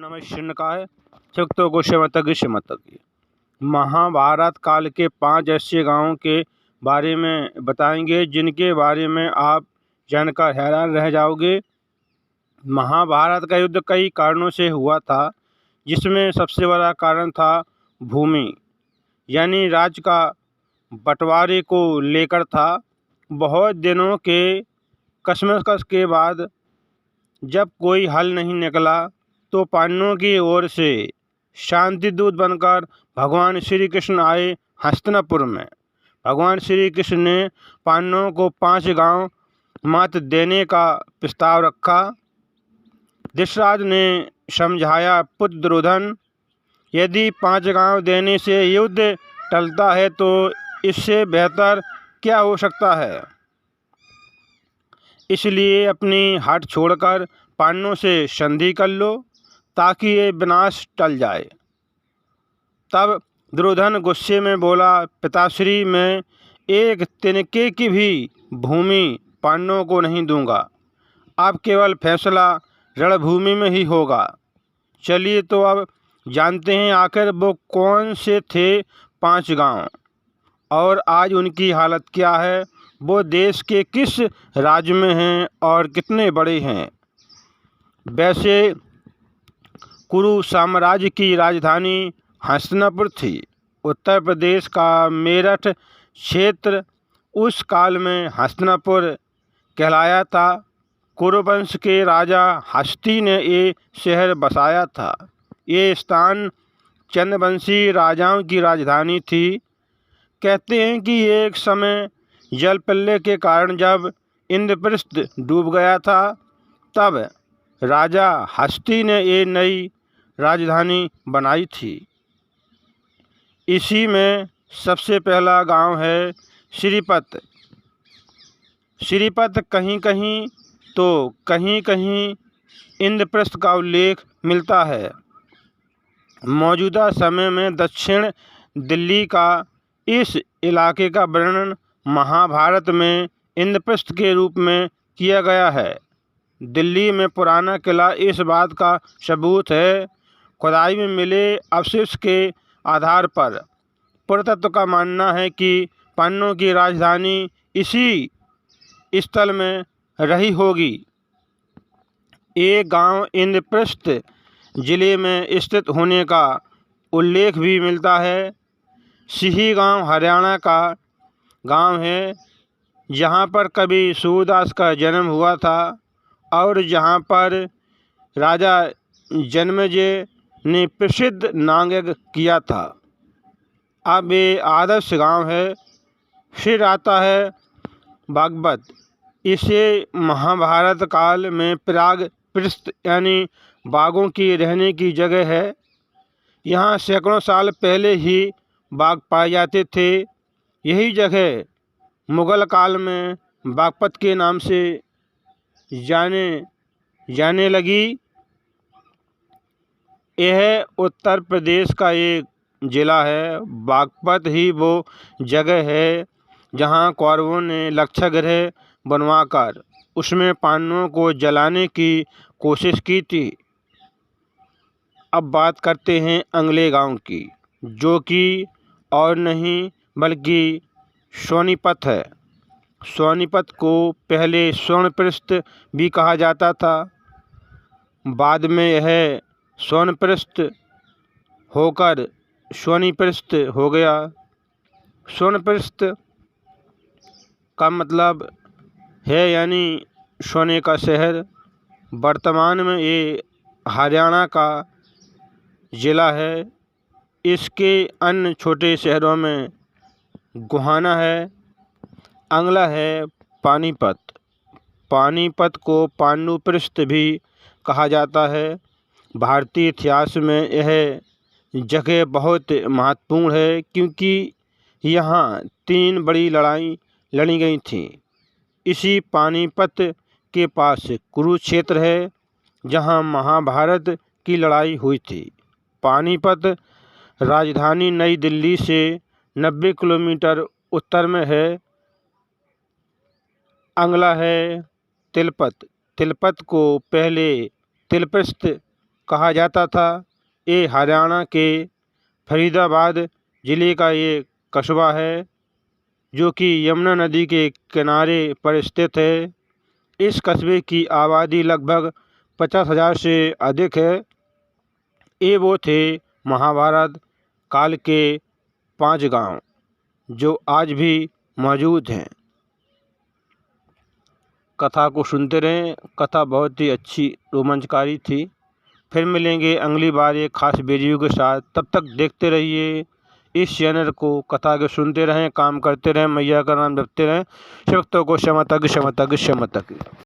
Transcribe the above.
नमः शिवाय। शक्तो गोष्यमतज्ञ श्रीमतज्ञ। महाभारत काल के 5 ऐसे गांवों के बारे में बताएंगे जिनके बारे में आप जानकर हैरान रह जाओगे। महाभारत का युद्ध कई कारणों से हुआ था, जिसमें सबसे बड़ा कारण था भूमि यानी राज्य का बंटवारे को लेकर था। बहुत दिनों के कशमकश के बाद जब कोई हल नहीं निकला तो पांडवों की ओर से शांति दूत बनकर भगवान श्री कृष्ण आए हस्तिनापुर में। भगवान श्री कृष्ण ने पांडवों को 5 गांव मात्र देने का प्रस्ताव रखा। धृतराज ने समझाया, पुत्र दुर्योधन, यदि 5 गांव देने से युद्ध टलता है तो इससे बेहतर क्या हो सकता है। इसलिए अपनी हट छोड़कर पांडवों से संधि कर लो ताकि ये विनाश टल जाए। तब दुर्योधन गुस्से में बोला, पिताश्री, मैं एक तिनके की भी भूमि पांडवों को नहीं दूंगा। अब केवल फैसला रणभूमि में ही होगा। चलिए तो अब जानते हैं आखिर वो कौन से थे 5 गांव और आज उनकी हालत क्या है। वो देश के किस राज्य में हैं और कितने बड़े हैं। वैसे कुरु साम्राज्य की राजधानी हस्तिनापुर थी। उत्तर प्रदेश का मेरठ क्षेत्र उस काल में हस्तिनापुर कहलाया था। कुरुवंश के राजा हस्ती ने ये शहर बसाया था। ये स्थान चंद्रवंशी राजाओं की राजधानी थी। कहते हैं कि एक समय जल प्रलय के कारण जब इंद्रप्रस्थ डूब गया था, तब राजा हस्ती ने ये नई राजधानी बनाई थी। इसी में सबसे पहला गांव है श्रीपत। श्रीपत कहीं कहीं तो कहीं कहीं इंद्रप्रस्थ का उल्लेख मिलता है। मौजूदा समय में दक्षिण दिल्ली का इस इलाके का वर्णन महाभारत में इंद्रप्रस्थ के रूप में किया गया है। दिल्ली में पुराना किला इस बात का सबूत है। खुदाई में मिले अवशेष के आधार पर पुरातत्व का मानना है कि पांडवों की राजधानी इसी स्थल में रही होगी। ये गांव इंद्रप्रस्थ जिले में स्थित होने का उल्लेख भी मिलता है। सिही गांव हरियाणा का गांव है, जहां पर कवि सूरदास का जन्म हुआ था और जहां पर राजा जन्मेजय ने प्रसिद्ध नांगयज्ञ किया था। अब ये आदर्श गांव है। फिर आता है बागपत। इसे महाभारत काल में प्राग पृष्ठ यानी बाघों की रहने की जगह है। यहाँ सैकड़ों साल पहले ही बाघ पाए जाते थे। यही जगह मुगल काल में बागपत के नाम से जाने लगी। यह उत्तर प्रदेश का एक ज़िला है। बागपत ही वो जगह है जहाँ कौरवों ने लक्षागृह बनवाकर उसमें पांडवों को जलाने की कोशिश की थी। अब बात करते हैं अगले गांव की, जो कि और नहीं बल्कि सोनीपत है। सोनीपत को पहले स्वर्णप्रस्थ भी कहा जाता था। बाद में यह सोनप्रस्थ होकर सोनीप्रस्थ हो गया। सोनप्रस्थ का मतलब है यानी सोने का शहर। वर्तमान में ये हरियाणा का ज़िला है। इसके अन्य छोटे शहरों में गोहाना है, अंगला है, पानीपत। पानीपत को पांडुप्रस्थ भी कहा जाता है। भारतीय इतिहास में यह जगह बहुत महत्वपूर्ण है क्योंकि यहाँ 3 बड़ी लड़ाई लड़ी गई थीं। इसी पानीपत के पास कुरुक्षेत्र है, जहाँ महाभारत की लड़ाई हुई थी। पानीपत राजधानी नई दिल्ली से 90 किलोमीटर उत्तर में है। अगला है तिलपत। तिलपत को पहले तिलप्रस्थ कहा जाता था। ये हरियाणा के फरीदाबाद ज़िले का ये कस्बा है जो कि यमुना नदी के किनारे पर स्थित है। इस कस्बे की आबादी लगभग 50,000 से अधिक है। ये वो थे महाभारत काल के 5 गांव जो आज भी मौजूद हैं। कथा को सुनते रहें, कथा बहुत ही अच्छी रोमांचकारी थी। फिर मिलेंगे अगली बार एक खास वीडियो के साथ। तब तक देखते रहिए इस चैनल को, कथा के सुनते रहें, काम करते रहें, मैया का नाम जपते रहें। शिव भक्तों को क्षमा तक।